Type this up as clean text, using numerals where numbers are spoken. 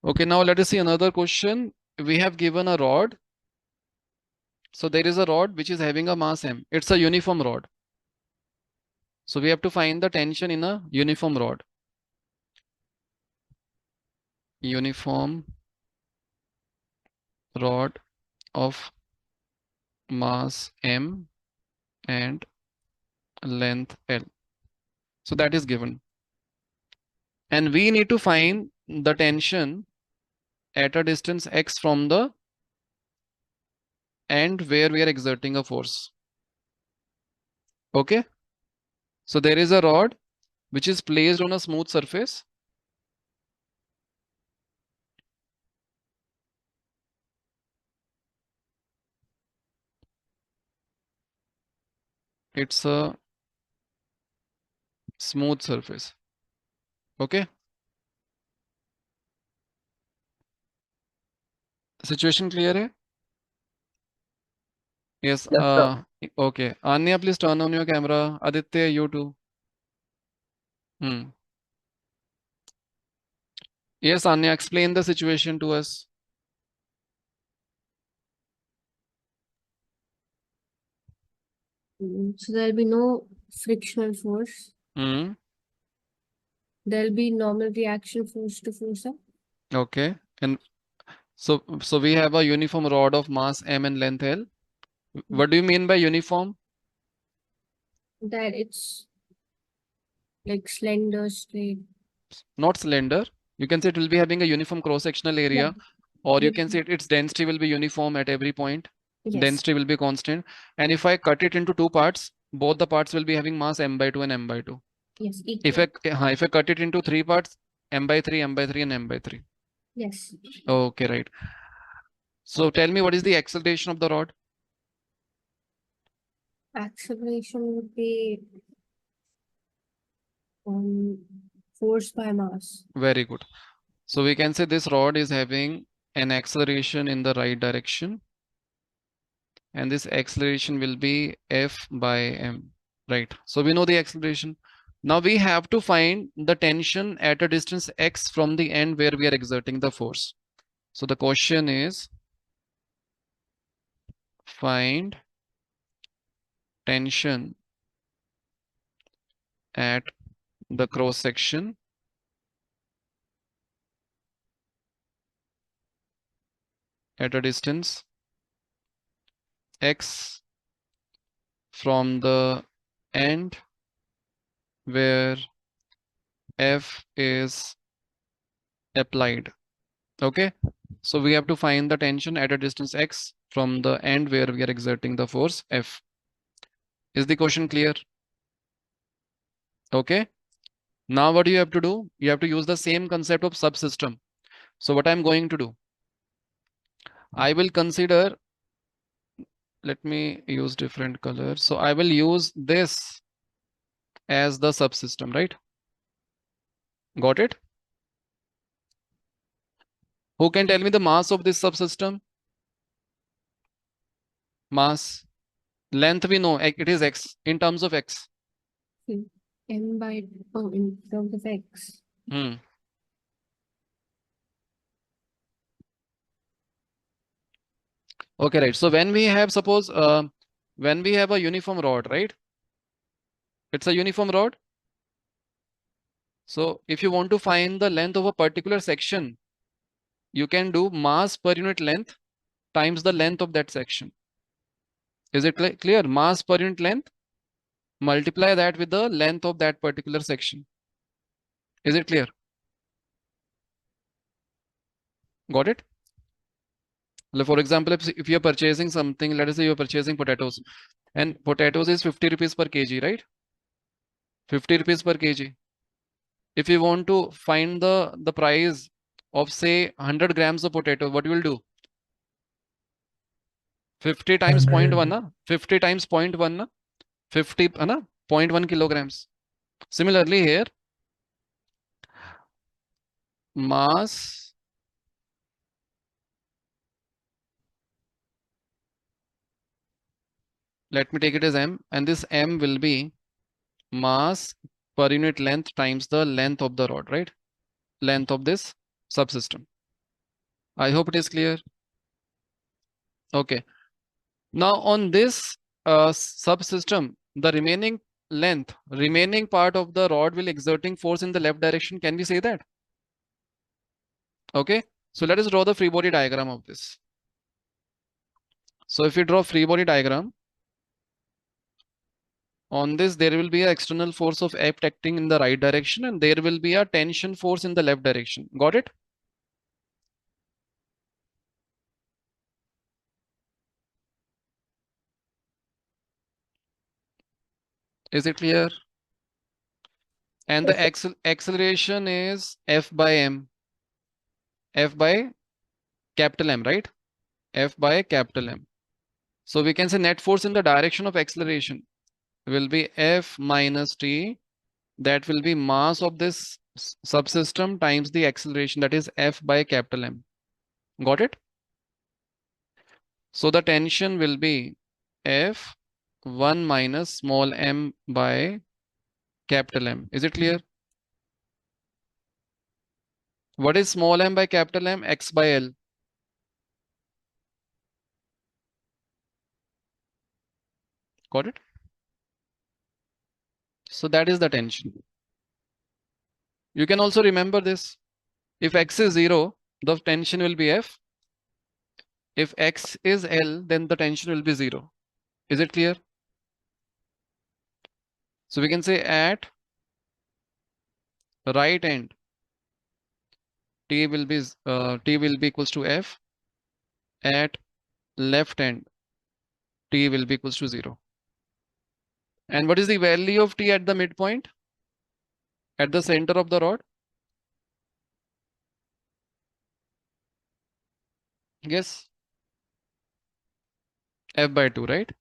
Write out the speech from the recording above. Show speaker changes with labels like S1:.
S1: Okay, now let us see another question. We have given a rod. So there is a rod which is having a mass m. It's a uniform rod. So we have to find the tension in a uniform rod. Uniform rod of mass m and length L. So that is given. And we need to find the tension at a distance x from the end where we are exerting a force. Okay. So there is a rod which is placed on a smooth surface. It's a smooth surface. Okay. Situation clear है? Yes.
S2: Yes, sir.
S1: Okay. Anya, please turn on your camera. Aditya, you too. Yes, Anya, explain the situation to us.
S3: So there'll be no frictional force.
S1: Hmm.
S3: There'll be normal reaction force to force up.
S1: Okay. And so we have a uniform rod of mass m and length L. What do you mean by uniform?
S3: That it's like slender, straight.
S1: Not slender. You can say it will be having a uniform cross-sectional area, or you can say its density will be uniform at every point.
S3: Yes.
S1: Density will be constant. And if I cut it into two parts, both the parts will be having mass m by 2 and m by 2.
S3: Yes.
S1: If I cut it into three parts, m by 3, m by 3, and m by 3.
S3: Yes.
S1: Okay, right. So tell me, what is the acceleration of the rod?
S3: Acceleration would be force by mass.
S1: Very good. So we can say this rod is having an acceleration in the right direction, and this acceleration will be F by m, right? So we know the acceleration. Now we have to find the tension at a distance x from the end where we are exerting the force. So the question is, find tension at the cross section at a distance x from the end where F is applied. Okay, so we have to find the tension at a distance x from the end where we are exerting the force F. Is the question clear? Okay, now what do you have to do? You have to use the same concept of subsystem. So what I'm going to do, I will consider, let me use different colors. So I will use this as the subsystem, right? Got it? Who can tell me the mass of this subsystem? Mass. Length we know, it is x in terms of x.
S3: M by in terms of x.
S1: Okay, right. So when we have, suppose, when we have a uniform rod, right? It's a uniform rod. So if you want to find the length of a particular section, you can do mass per unit length times the length of that section. Is it clear? Mass per unit length, multiply that with the length of that particular section. Is it clear? Got it? For example, if you're purchasing something, let us say you're purchasing potatoes, and potatoes is 50 rupees per kg, right? 50 rupees per kg. If you want to find the price of, say, 100 grams of potato, what you will do? 50 times 0.1 na? 50 times 0.1 na? 50 na? 0.1 kilograms. Similarly here, mass let me take it as m, and this m will be mass per unit length times the length of the rod, right? Length of this subsystem. I hope it is clear. Okay. Now on this subsystem, the remaining part of the rod will exerting force in the left direction. Can we say that? Okay. So let us draw the free body diagram of this. So if we draw free body diagram, on this there will be an external force of F acting in the right direction and there will be a tension force in the left direction. Got it? Is it clear? And the acceleration is F by M. F by capital M, right? F by capital M. So we can say net force in the direction of acceleration will be F minus T. That will be mass of this subsystem times the acceleration, that is F by capital M. Got it? So the tension will be F1 minus small m by capital M. Is it clear? What is small m by capital M? X by L. Got it? So that is the tension. You can also remember this. If X is 0, the tension will be F. If X is L, then the tension will be 0. Is it clear? So we can say at right end, T will be equals to F. At left end, T will be equals to 0. And what is the value of T at the midpoint? At the center of the rod? Yes. F by 2, right?